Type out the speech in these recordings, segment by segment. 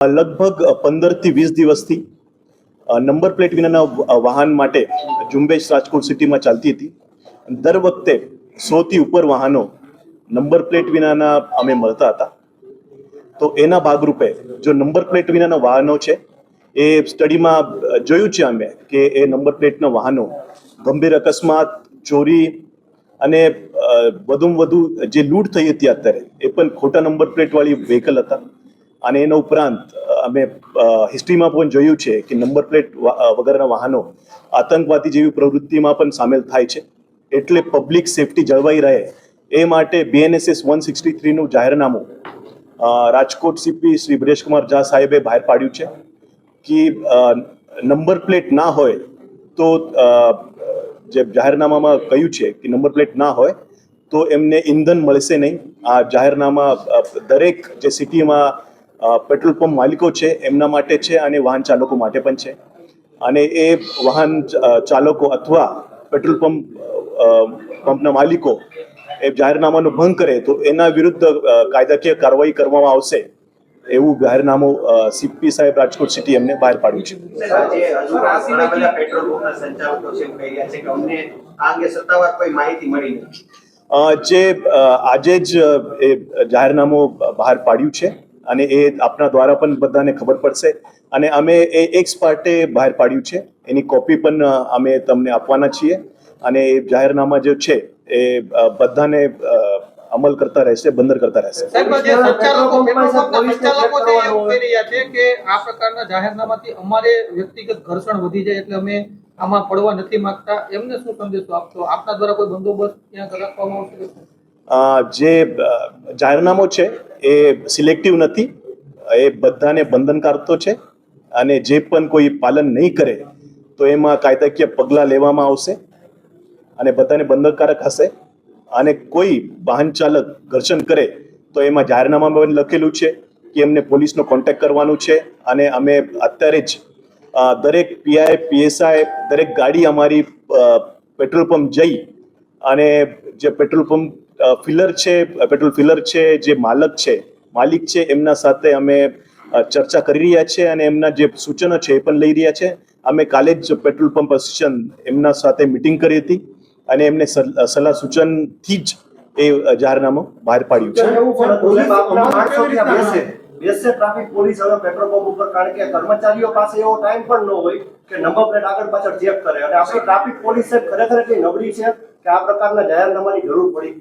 લગભગ 15 થી 20 દિવસથી નંબર પ્લેટ વિનાના વાહન માટે ઝુંબેશ રાજકોટ સિટીમાં ચાલતી હતી. દર વખતે 100 થી ઉપર વાહનો નંબર પ્લેટ વિનાના અમે મળતા હતા. તો એના ભાગરૂપે જો નંબર પ્લેટ વિનાના વાહનો છે એ સ્ટડીમાં જોયું છે અમે કે એ નંબર પ્લેટના વાહનો ગંભીર અકસ્માત, ચોરી અને વધુમાં વધુ જે લૂંટ થઈ હતી અત્યારે એ પણ ખોટા નંબર પ્લેટ વાળી વ્હીકલ હતા. અને એના ઉપરાંત અમે હિસ્ટ્રીમાં પણ જોયું છે કે નંબર પ્લેટ વગરના વાહનો આતંકવાદી જેવી પ્રવૃત્તિમાં પણ સામેલ થાય છે. એટલે પબ્લિક સેફટી જળવાઈ રહે એ માટે BNSS 163નું જાહેરનામું રાજકોટ CP શ્રી બ્રિજેશકુમાર ઝા સાહેબે બહાર પાડ્યું છે કે નંબર પ્લેટ ના હોય તો જે જાહેરનામામાં કહ્યું છે કે નંબર પ્લેટ ના હોય તો એમને ઈંધણ મળશે નહીં. આ જાહેરનામા દરેક જે સિટીમાં પેટ્રોલ પંપ માલિકો છે એમના માટે છે અને વાહન ચાલકો માટે પણ છે. અને એ વાહન ચાલકો અથવા પેટ્રોલ પંપના માલિકો એ જાહેરનામાનો ભંગ કરે તો એના વિરુદ્ધ કાયદાકીય કાર્યવાહી કરવામાં આવશે એવું જાહેરનામું CP સાહેબ રાજકોટ સિટી એમને બહાર પાડ્યું છે. જે આજે જ એ જાહેરનામું બહાર પાડ્યું છે અને એ આપના દ્વારા પણ બધાને ખબર પડશે. અને અમે એ એક્સ પાર્ટે બહાર પાડ્યું છે, એની કોપી પણ અમે તમને આપવાના છીએ. અને એ જાહેરનામા જે છે એ બધાને અમલ કરતા રહેશે, બંદર કરતા રહેશે. આ પ્રકારના જાહેરનામાથી અમારે વ્યક્તિગત ઘર્ષણ વધી જાય એટલે અમે આમાં પડવા નથી માંગતા, એમને શું સંદેશો આપશો? આપના દ્વારા કોઈ બંદોબસ્ત ત્યાં રાખવામાં આવશે? જે જાહેરનામો છે એ સિલેક્ટિવ નથી, એ બધાને બંધનકારક તો છે. અને જે પણ કોઈ પાલન નહીં કરે તો એમાં કાયદાકીય પગલાં લેવામાં આવશે અને બધાને બંધનકારક હશે. અને કોઈ વાહન ચાલક ઘર્ષણ કરે તો એમાં જાહેરનામામાં પણ લખેલું છે કે એમને પોલીસનો કોન્ટેક્ટ કરવાનું છે. અને અમે અત્યારે જ દરેક PI, PSI દરેક ગાડી અમારી પેટ્રોલ પંપ જઈ અને જે પેટ્રોલ પંપ પેટ્રોલ ફિલર છે, જે માલિક છે એમના સાથે અમે ચર્ચા કરી રહ્યા છે અને એમના જે સૂચનો છે એ પણ લઈ રહ્યા છે. અમે કાલે જ પેટ્રોલ પંપ એસોસિએશન એમના સાથે મિટિંગ કરી હતી અને એમને સલાહ સૂચનથી જ એ જાહેરનામું બહાર પાડ્યું છે. ટ્રાફિક પોલીસ હવે પેટ્રોલ પંપ ઉપર, કારણ કે કર્મચારીઓ પાસે એવો ટાઈમ પણ ન હોય કે નંબર પ્લેટ આગળ પાછળ ચેક કરે. અને આપણી ટ્રાફિક પોલીસ ખરેખર એટલી નબળી છે કે આ પ્રકારના જાહેરનામાની જરૂર પડી.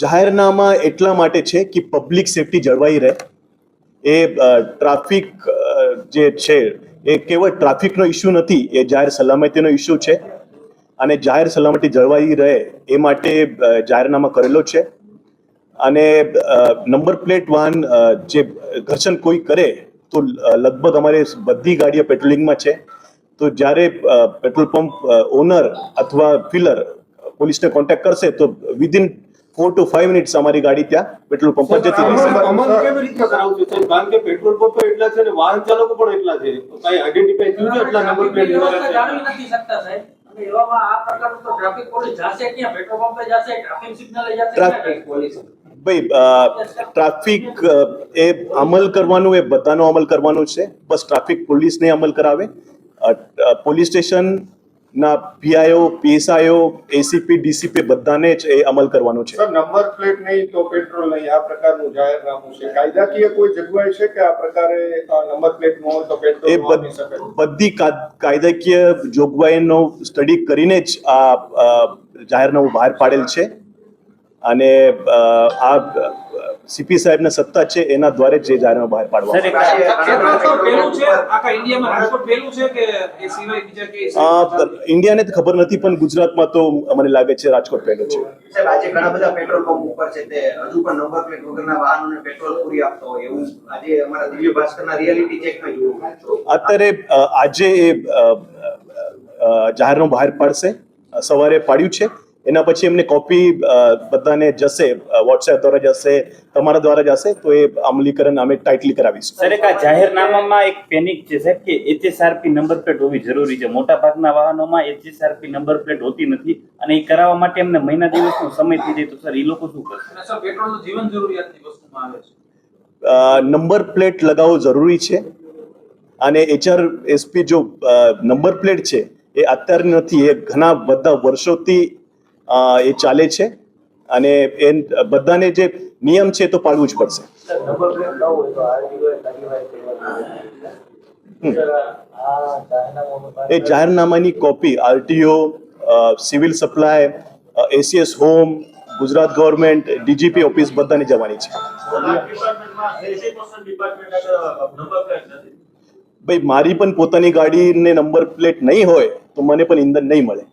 જાહેરનામા એટલા માટે છે કે પબ્લિક સેફટી જળવાઈ રહે. એ ટ્રાફિક જે છે એ કેવળ ટ્રાફિકનો ઇસ્યુ નથી, એ જાહેર સલામતીનો ઇસ્યુ છે. અને જાહેર સલામતી જળવાઈ રહે એ માટે જાહેરનામા કરેલો છે. અને નંબર પ્લેટ વાહન જે ઘર્ષણ કોઈ કરે તો લગભગ અમારે બધી ગાડીઓ પેટ્રોલિંગમાં છે. તો જ્યારે પેટ્રોલ પંપ ઓનર અથવા ફિલર પોલીસને કોન્ટેક્ટ કરશે તો વિધિન 4 to 5 મિનિટ્સ અમારી ગાડી ત્યાં પેટ્રોલ પંપ પર જતી રહેશે. અમલ કેવી રીતે કરાવશો સાહેબ? કારણ કે પેટ્રોલ પંપ એટલા છે અને વાહન ચાલકો પણ એટલા છે, તો કઈ આઈડેન્ટિફાઈ થયું છે એટલા નંબર પ્લેટ જાળવી નથી શકતા સાહેબ? અને એવામાં આ પ્રકારનું તો ટ્રાફિક પોલીસ જાશે ક્યાં? પેટ્રોલ પંપે જાશે, ટ્રાફિક સિગ્નલે જાશે, ટ્રાફિક પોલીસ ટ્રાફિક એ અમલ કરવાનું, એ બધાનો અમલ કરવાનું છે. બસ ટ્રાફિક પોલીસને અમલ કરાવે. પોલીસ સ્ટેશન ના PIO, PSIO, ACP, DCP બધાને જ એ અમલ કરવાનું છે. નંબર પ્લેટ નહીં તો પેટ્રોલ નહીં, આ પ્રકારનું જાહેરનામું છે. કાયદાકીય કોઈ જોગવાઈ છે કે આ પ્રકારે નંબર પ્લેટ ન હોય તો પેટ્રોલ એ બધી કાયદાકીય જોગવાઈનો સ્ટડી કરીને જ આ જાહેરનામું બહાર પાડેલ છે. અને આ CP સાહેબના સત્તા છે એના દ્વારા જે જાહેરનામું બહાર પાડવામાં ઇન્ડિયાને ખબર નથી, પણ ગુજરાતમાં તો મને લાગે છે રાજકોટ પહેલું છે. આજે ઘણા બધા પેટ્રોલ પંપ ઉપર છે તે હજુ પણ નંબર પ્લેટ વગરના વાહનોને પેટ્રોલ પૂરી આપતો હોય એવું આજે અમારા દિવ્ય ભાસ્કરના રિયાલિટી ચેકમાં જોયું. અત્યારે આજે એ જાહેરનામું બહાર પાડશે, સવારે પાડ્યું છે. એના પછી એમને કોપી બધાને જશે, WhatsApp દ્વારા જશે, તમારા દ્વારા જશે, તો એ અમલીકરણ અમે ટાઇટલી કરાવીશું. સર, એક આ જાહેરનામામાં એક પેનિક છે સાહેબ કે HSRP નંબર પ્લેટ હોવી જરૂરી છે. મોટા ભાગના વાહનોમાં HSRP નંબર પ્લેટ હોતી નથી અને એ કરાવવા માટે એમને મહિના દિવસનો સમય થઈ જાય, તો સર એ લોકો શું કરશે? સર, પેટ્રોલ તો જીવન જરૂરિયાતની વસ્તુમાં આવે છે. નંબર પ્લેટ લગાવવો જરૂરી છે અને HRSP જો નંબર પ્લેટ છે એ અત્યારે નથી, એ ઘણા બધા વર્ષોથી એ ચાલે છે અને એ બધાને જે નિયમ છે તો પાળવું જ પડશે. એ જાહેરનામાની copy RTO, civil supply, ACS home, Gujarat government, DGP office બધાને જવાની છે. ભાઈ મારી પણ પોતાની ગાડીને નંબર પ્લેટ નહીં હોય તો મને પણ ઇંધન નહીં મળે.